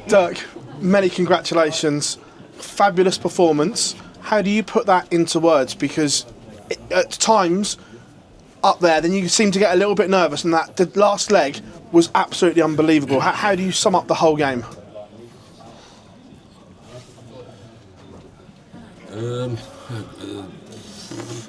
Dirk, many congratulations. Fabulous performance. How do you put that into words? Because at times up there, then you seem to get a little bit nervous, and that the last leg was absolutely unbelievable. How do you sum up the whole game?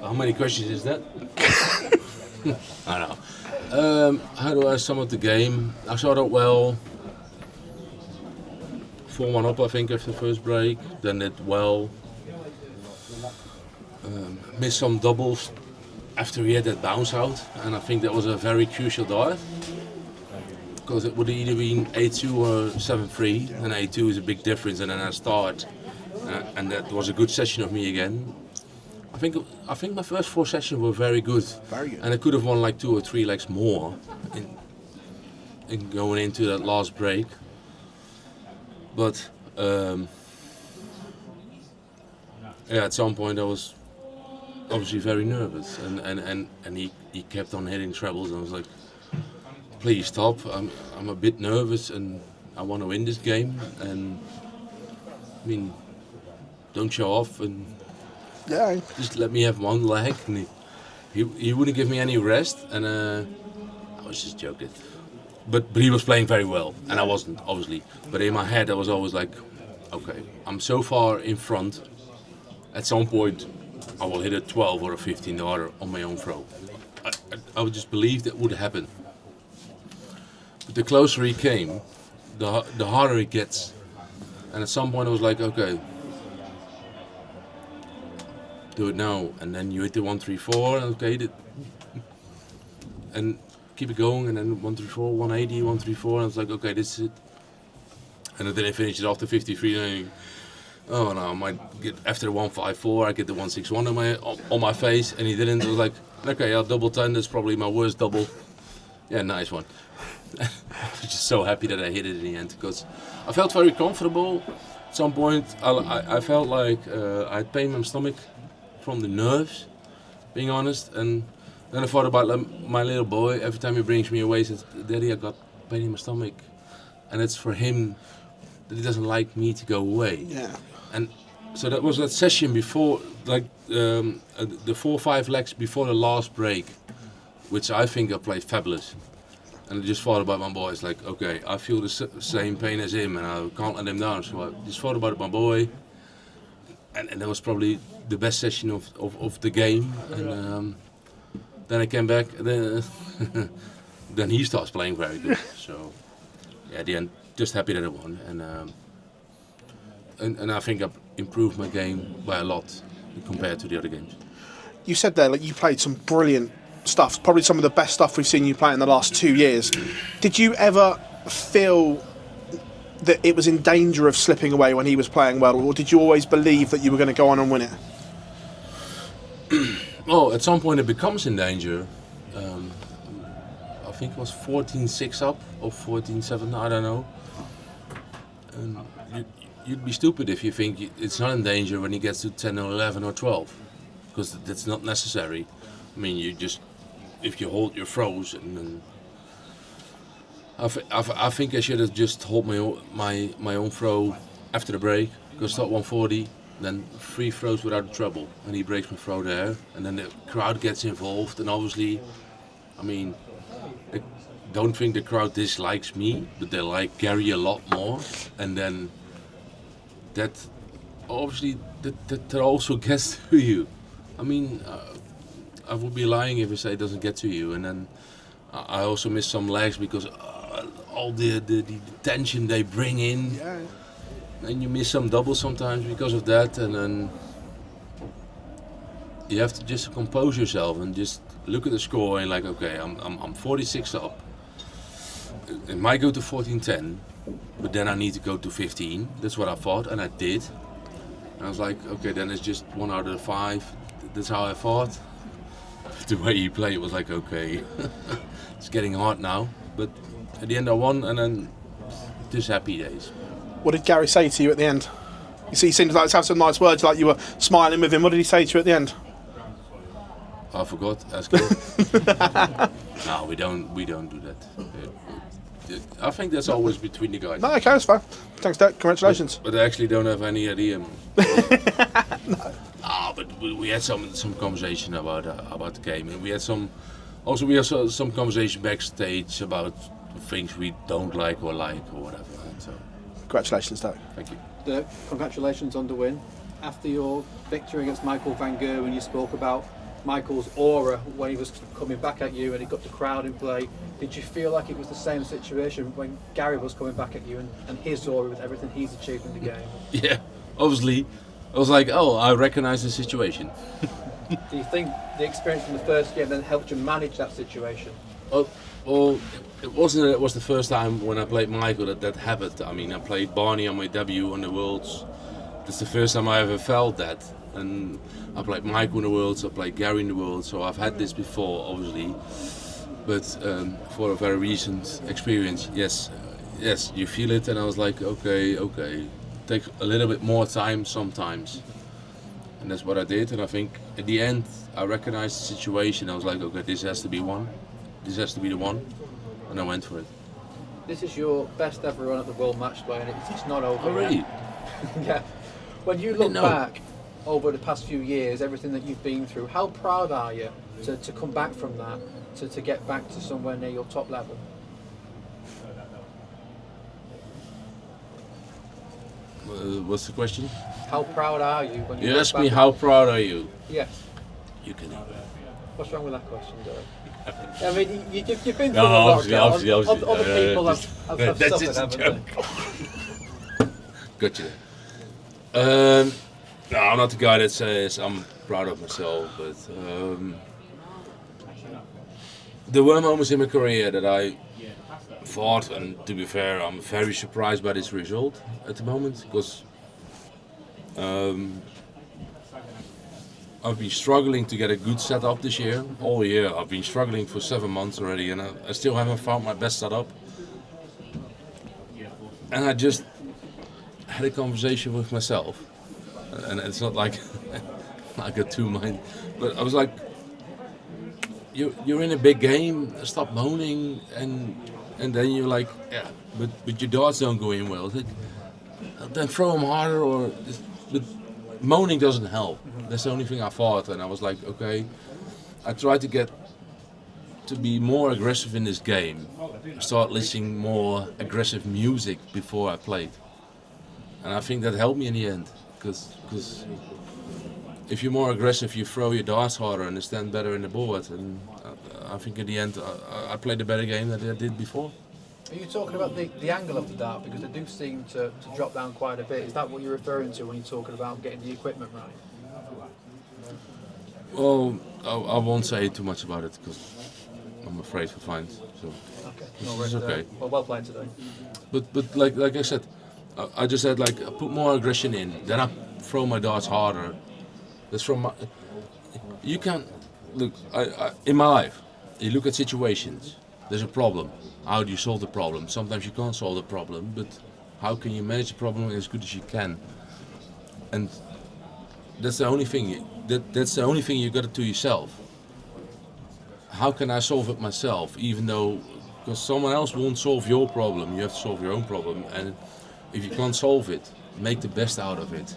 How many questions is that? I don't know. How do I sum up the game? I started well. 4-1 up, I think, after the first break. Then did well. Missed some doubles after he had that bounce out, and I think that was a very crucial dive. Because it would have either been 8-2 or 7-3, and 8-2 is a big difference. And then I start, and that was a good session of me again. I think my first 4 sessions were very good. Very good. And I could have won like 2 or 3 legs more in going into that last break. But at some point I was obviously very nervous, and he kept on hitting trebles, and I was like, please stop. I'm a bit nervous, and I want to win this game, and I mean, don't show off, and just let me have one leg. And he wouldn't give me any rest, and I was just joking. But he was playing very well, and I wasn't, obviously. But in my head I was always like, okay, I'm so far in front, at some point I will hit a 12 or a 15 yarder on my own throw. I would just believe that would happen. But the closer he came, the harder it gets. And at some point I was like, okay, do it now. And then you hit the 134, and okay, and keep it going, and then 134, 180, 134, and I was like, okay, this is it. And then I finished it off the 53, and oh no, I might get after the 154, I get the 161 on my face, and he didn't. I was like, okay, I'll double 10. That's probably my worst double. Yeah, nice one. I was just so happy that I hit it in the end, because I felt very comfortable. At some point, I felt like I had pain in my stomach from the nerves, being honest, and then I thought about my little boy. Every time he brings me away, he says, Daddy, I got pain in my stomach. And it's for him that he doesn't like me to go away. Yeah. And so that was that session before, like the 4 or 5 legs before the last break, which I think I played fabulous. And I just thought about my boy. It's like, okay, I feel the same pain as him, and I can't let him down. So I just thought about my boy. And that was probably the best session of the game. And then I came back, and then he starts playing very good. So, yeah, at the end, just happy that I won, and I think I've improved my game by a lot compared to the other games. You said there, like, you played some brilliant stuff, probably some of the best stuff we've seen you play in the last 2 years. Did you ever feel that it was in danger of slipping away when he was playing well, or did you always believe that you were going to go on and win it? Well, at some point it becomes in danger. I think it was 14-6 up or 14-7, I don't know. And you'd be stupid if you think it's not in danger when he gets to 10 or 11 or 12, because that's not necessary. I mean, you just, if you hold your throws, and I think I should have just hold my own throw after the break, because start 140. Then 3 throws without trouble, and he breaks my throw there, and then the crowd gets involved, and obviously, I mean, I don't think the crowd dislikes me, but they like Gary a lot more, and then that obviously that also gets to you. I mean, I would be lying if I say it doesn't get to you, and then I also miss some legs because all the tension they bring in. Yeah. And you miss some doubles sometimes because of that, and then you have to just compose yourself and just look at the score and like, okay, I'm 46 up. It might go to 14-10, but then I need to go to 15. That's what I thought, and I did. And I was like, okay, then it's just 1 out of 5. That's how I thought. The way he played was like, okay, it's getting hard now. But at the end I won, and then just happy days. What did Gary say to you at the end? You see, he seemed like to have some nice words, like you were smiling with him. What did he say to you at the end? I forgot. Ask him. No, we don't do that. I think that's always between the guys. No, okay, that's fine. Thanks, Dirk. Congratulations. But I actually don't have any idea. But we had some conversation about the game, and we had some conversation backstage about things we don't like or whatever. And so, Congratulations, Dirk. thank you. Dirk, congratulations on the win. After your victory against Michael van Gerwen, you spoke about Michael's aura when he was coming back at you and he got the crowd in play. Did you feel like it was the same situation when Gary was coming back at you and his aura with everything he's achieved in the game? Yeah, obviously. I was like, oh, I recognize the situation. Do you think the experience from the first game then helped you manage that situation? Well, it was the first time when I played Michael that happened. I mean, I played Barney on my debut on the Worlds. It's the first time I ever felt that. And I played Michael in the Worlds, I played Gary in the Worlds, so I've had this before, obviously. But for a very recent experience, yes, you feel it, and I was like, okay, take a little bit more time sometimes. And that's what I did, and I think at the end I recognized the situation. I was like, okay, this has to be the one, and I went for it. This is your best ever run at the World Match Play, and it's not over. Oh, really? Yeah. When you look back over the past few years, everything that you've been through, how proud are you to come back from that, to get back to somewhere near your top level? What's the question? How proud are you when you You look asked back me at- how proud are you? Yes. You can. What's wrong with that question, Dirk? I mean, you've been through No, a lot. obviously. Other people Just- have that's suffered, just a haven't they? Got you there. No, I'm not the guy that says I'm proud of myself, but there were moments in my career that I thought, and to be fair, I'm very surprised by this result at the moment, because I've been struggling to get a good setup this year. All year I've been struggling for 7 months already, and I still haven't found my best setup. And I just had a conversation with myself, and it's not like I got two mind, but I was like, you're in a big game, stop moaning, and then you're like, yeah, but your darts don't go in well. Then throw them harder, but moaning doesn't help. That's the only thing I thought, and I was like, okay, I tried to be more aggressive in this game, start listening more aggressive music before I played. And I think that helped me in the end, because if you're more aggressive, you throw your darts harder and stand better in the board. And I think in the end, I played a better game than I did before. Are you talking about the angle of the dart? Because they do seem to drop down quite a bit. Is that what you're referring to when you're talking about getting the equipment right? Well, I won't say too much about it because I'm afraid for fines. So Okay. it's okay. Well played today. But like I said, I just said, like, I put more aggression in, then I throw my darts harder. That's from my, you can look. I in my life, you look at situations. There's a problem. How do you solve the problem? Sometimes you can't solve the problem, but how can you manage the problem as good as you can? And that's the only thing. That's the only thing you got to do yourself. How can I solve it myself? Even though, because someone else won't solve your problem, you have to solve your own problem. And if you can't solve it, make the best out of it.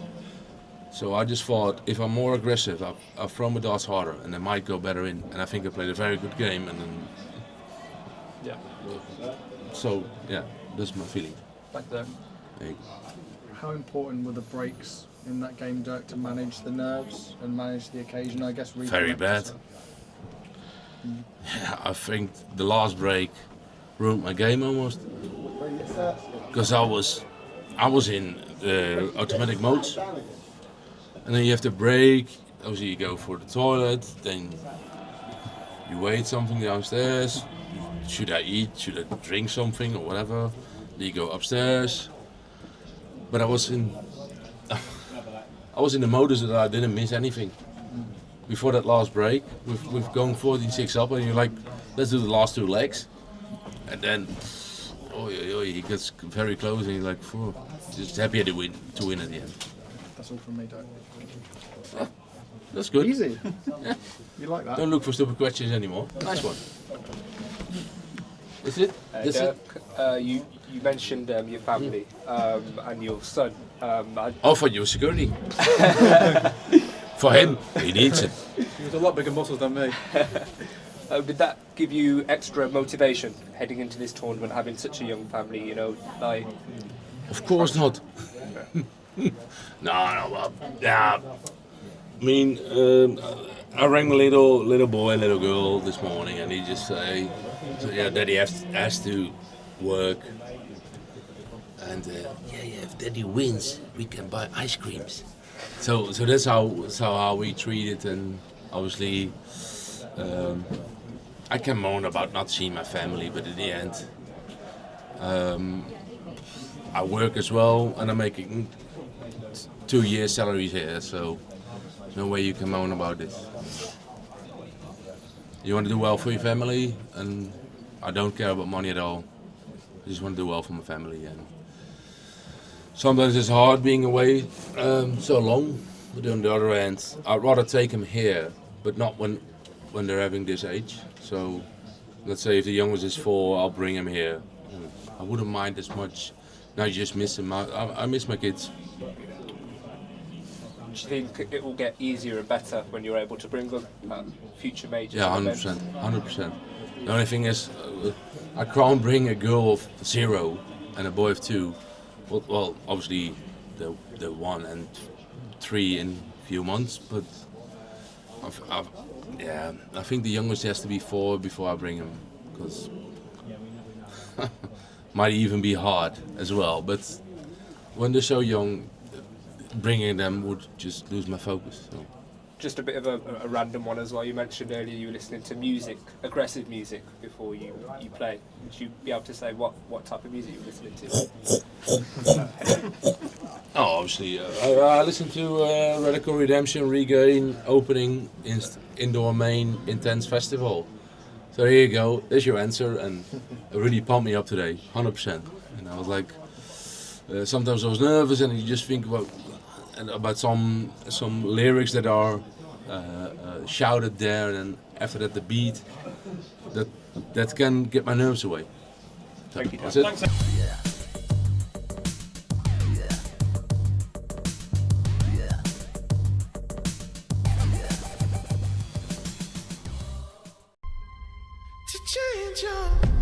So I just thought, if I'm more aggressive, I'll throw my darts harder, and they might go better in. And I think I played a very good game. And then, Yeah. so yeah, that's my feeling. Back there. There you go. How important were the breaks in that game, Dirk, to manage the nerves and manage the occasion? I guess Very bad. Yeah, I think the last break ruined my game almost, because I was in automatic modes, and then you have to break. Obviously, you go for the toilet, then you wait something downstairs. Should I eat? Should I drink something or whatever? Then you go upstairs. But I was in the modus that I didn't miss anything. Before that last break, we've gone 14-6 up, and you're like, let's do the last two legs. And then, he gets very close, and you're like, phew, just happy to win at the end. That's all from me, Dirk. That's good. Easy. Yeah. You like that? Don't look for stupid questions anymore. Nice one. Is it? This Dirk, you mentioned your family and your son. I thought you were security. For him, he needs it. He was a lot bigger muscles than me. Did that give you extra motivation heading into this tournament, having such a young family? You know, like Of course not. No, well, yeah. I mean, I rang the little boy, little girl this morning, and he just say, so, yeah, Daddy has to work, and if Daddy wins, we can buy ice creams. So that's how we treat it, and obviously, I can moan about not seeing my family, but in the end, I work as well, and I'm making 2 years salaries here, so there's no way you can moan about this. You want to do well for your family, and I don't care about money at all. I just want to do well for my family, and sometimes it's hard being away so long. But on the other hand, I'd rather take them here, but not when they're having this age. So let's say if the youngest is 4, I'll bring him here. I wouldn't mind as much. Now you just miss him. I miss my kids. do you think it will get easier and better when you're able to bring them future majors? Yeah, 100%. 100%. The only thing is, I can't bring a girl of 0 and a boy of 2. Well, obviously, the 1 and 3 in a few months, but I think the youngest has to be 4 before I bring him, because might even be hard as well. But when they're so young, bringing them would just lose my focus. So. Just a bit of a random one as well. You mentioned earlier you were listening to music, aggressive music, before you play. Would you be able to say what type of music you were listening to? Oh, obviously, I listened to Radical Redemption Regain opening indoor main intense festival. So here you go. There's your answer, and it really pumped me up today, 100%. And I was like, sometimes I was nervous, and you just think about some lyrics that are shouted there, and after that the beat that can get my nerves away. So, Thank you, that's Dirk. it. To change your